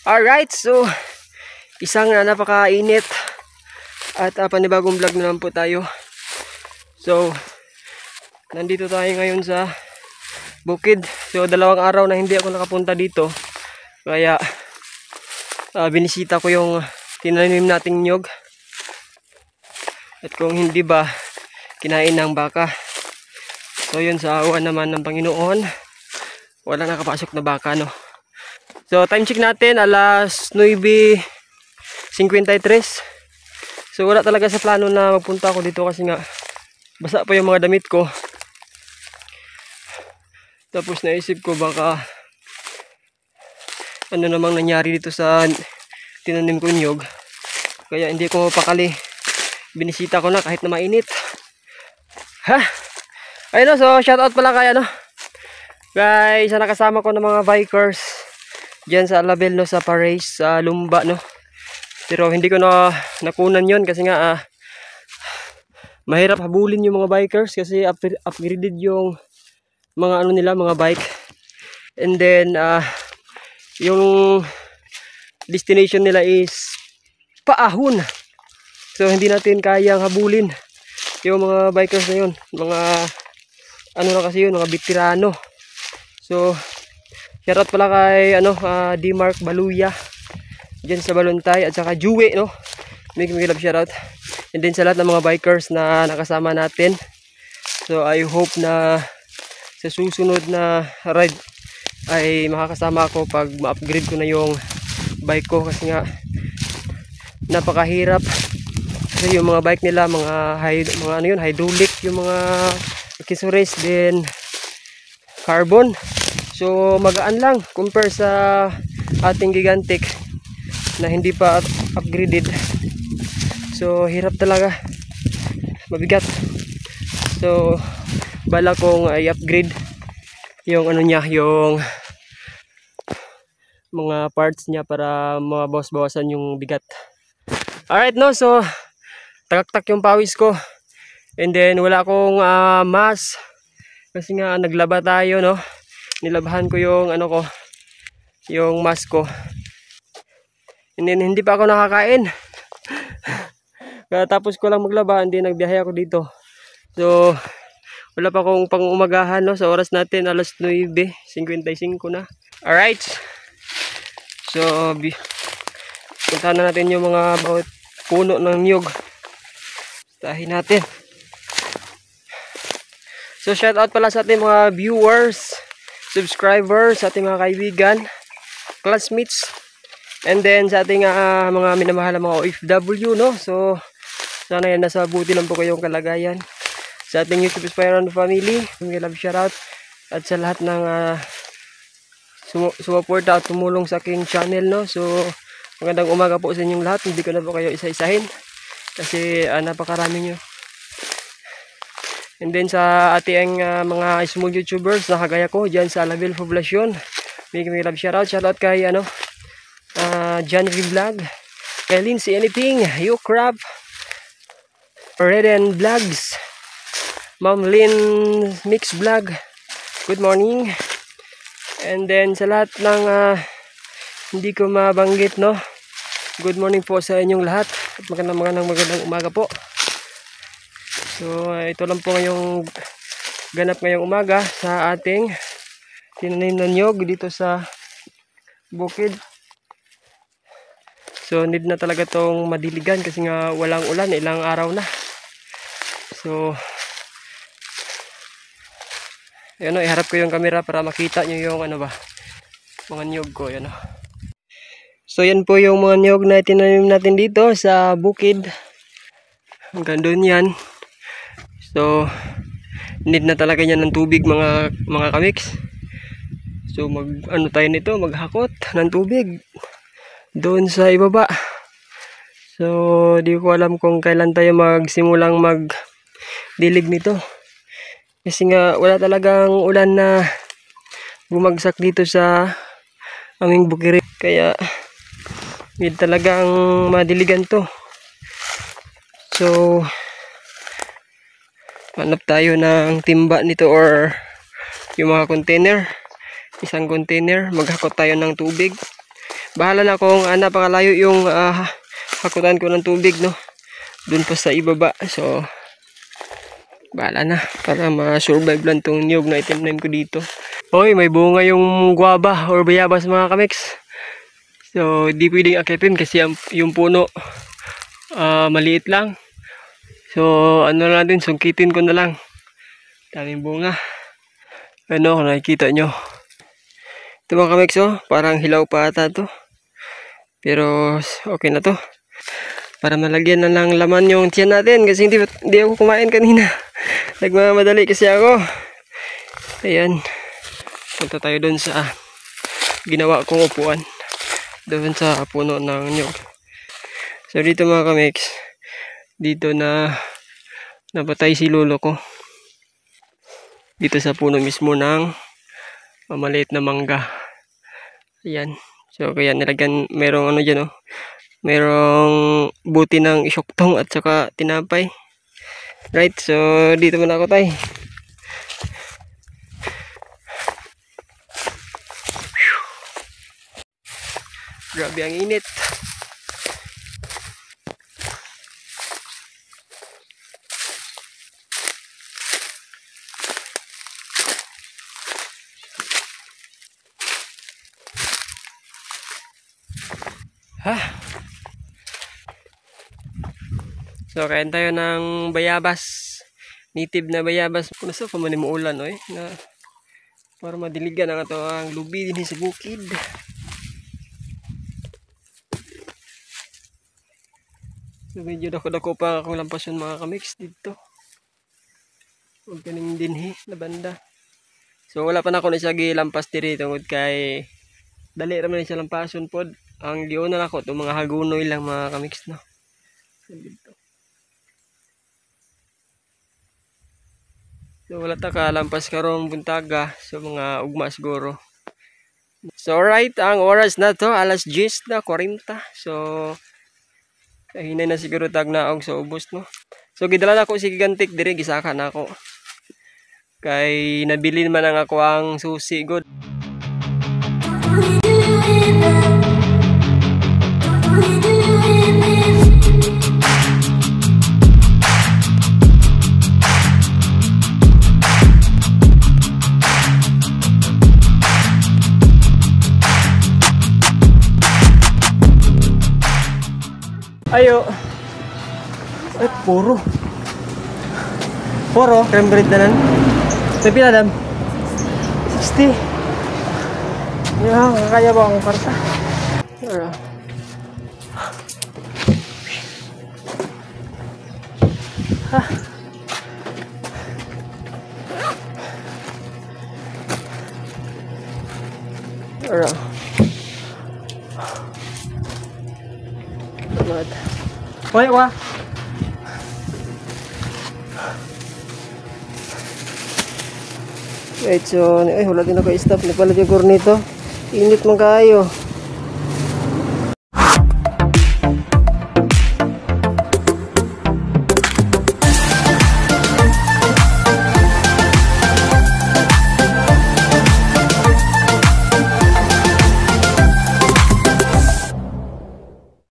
Alright, so isang napakainit at panibagong vlog na naman po tayo. So nandito tayo ngayon sa bukid. So 2 araw na hindi ako nakapunta dito. Kaya binisita ko yung tinanim nating nyog. At kung hindi ba kinain ng baka. So yun, sa awa naman ng Panginoon, wala nakapasok na baka, no. So time check natin, alas 9:53. So wala talaga sa plano na magpunta ako dito kasi nga basa pa yung mga damit ko. Tapos naisip ko baka ano namang nangyari dito sa tinanim ko nyog. Kaya hindi ko pakali. Binisita ko na kahit na mainit. Ha? Ayun, no, so shoutout pala kaya, no, guys, sa nakasama ko ng mga bikers diyan sa Alabel, no, sa Paris, sa Lumba, no. Pero hindi ko na nakunan yon kasi nga mahirap habulin yung mga bikers kasi upgraded yung mga ano nila, mga bike. And then yung destination nila is Paahon. So hindi natin kayang habulin yung mga bikers na yun. Mga ano na kasi yun, mga veterano. So shoutout pala kay D-Mark Baluya dyan sa Baluntay at saka Juwe, no. May love shoutout. And then sa lahat ng mga bikers na nakasama natin. So I hope na sa susunod na ride ay makakasama ako pag ma-upgrade ko na yung bike ko kasi nga napakahirap. Kasi yung mga bike nila mga hydraulic, yung mga accessories din carbon. So magaan lang compare sa ating Gigantic na hindi pa upgraded. So hirap talaga, mabigat. So bala kong i-upgrade yung ano niya, yung mga parts niya para mabawas-bawasan yung bigat. Alright, no, so tagaktak yung pawis ko. And then wala akong mask kasi nga naglaba tayo, no. Nilabahan ko yung yung mask ko. And then hindi pa ako nakakain. Tapos ko lang maglaba, hindi nagbiyahe ako dito. So wala pa akong pang-umagahan, no. Sa oras natin alas 9:55 na. Alright. So puntahan na natin yung mga bawat puno ng nyog. Tahin natin. So shout out pala sa ating mga viewers, subscribers, sa ating mga kaibigan, classmates, and then sa ating mga minamahal na mga OFW, no. So sana yan, nasa buti lang po kayong kalagayan. Sa ating YouTube Inspiron family, may love shout out. At sa lahat ng sumuporta at tumulong sa aking channel, no. So magandang umaga po sa inyong lahat. Hindi ko na po kayo isa-isahin kasi napakarami nyo. And then sa ating mga small YouTubers na kagaya ko dyan sa Alabel Poblacion, may love shoutout. Shoutout kay John Vlog, kay Lindsay Anything, You Crab, Reden Vlogs, Ma'am Lynn Mix Vlog, good morning. And then sa lahat ng hindi ko mabanggit, no, good morning po sa inyong lahat at magandang umaga po. So ito lang po ngayong ganap ngayong umaga sa ating tinanim na nyog dito sa bukid. So need na talaga tong madiligan kasi nga walang ulan, ilang araw na. So ayun, iharap ko yung camera para makita nyo yung mga nyog ko, yan. So yan po yung mga nyog na tinanim natin dito sa bukid. Hanggang doon yan. So need na talaga yan ng tubig, mga kamiks. So tayo nito, maghakot ng tubig doon sa ibaba. So di ko alam kung kailan tayo magsimulang magdilig nito. Kasi nga wala talagang ulan na bumagsak dito sa aming bukid. Kaya need talagang madiligan to. So hanap tayo ng timba nito or yung mga container. Isang container, maghakot tayo ng tubig bahala na kung napakalayo yung hakutan ko ng tubig, no? Doon pa sa ibaba. So, bahala na para ma-survive lang tong niyog na itinrim ko dito. Hoy, may bunga yung guava or bayabas mga kamiks. So, di pwedeng akitin kasi yung puno maliit lang. So, ano natin, sungkitin ko na lang. Daming bunga. Ano, kung nakikita nyo. Ito mga kamiks, oh, parang hilaw pa ata to. Pero, okay na to. Para malagyan na lang laman yung tiyan natin. Kasi hindi ako kumain kanina. Nagmamadali kasi ako. Ayan. Punta tayo doon sa ginawa kong upuan. Doon sa puno ng nyog. So, dito mga kamiks. Dito na napatay si lolo ko. Dito sa puno mismo ng maliit na mangga. Ayan. So, kaya nilagyan, merong ano dyan, oh. Merong buti ng isyuktong at saka tinapay. Right, so dito muna ako tay. Grabe ang init. So, kain tayo ng bayabas. Native na bayabas. Kung nasa pa man mo ulan, oy, na para madiligan ang ato ang lubi din sa bukid. So, medyo dako-dako pa akong lampason mga kamiks dito. Huwag kaning dinhi na banda. So, wala pa na ako na siya gilampas diri tungod kay dali raman siya lampason pod. Ang giuna na ako itong mga hagunoy lang mga kamiks, no. Dito. So, wala ta ka lampas karon buntaga. So, mga ugma siguro. So, alright. Ang oras na to, alas 10 na, 40. So, hinay na siguro tag naog sa ubos, no. So, gidala na ako si gigantik dire, gisaka na ako. Kay nabili man ang ako ang susi god. Ayo. Ay, puro. Puro, creme na nan. Tapi adam. 60. Ya, kaya ba akong karta? Alright. Alright. Wait, wa. Wait, so, ay, wala din ako i-stop. Nagpalit yung kornito. Init man kayo.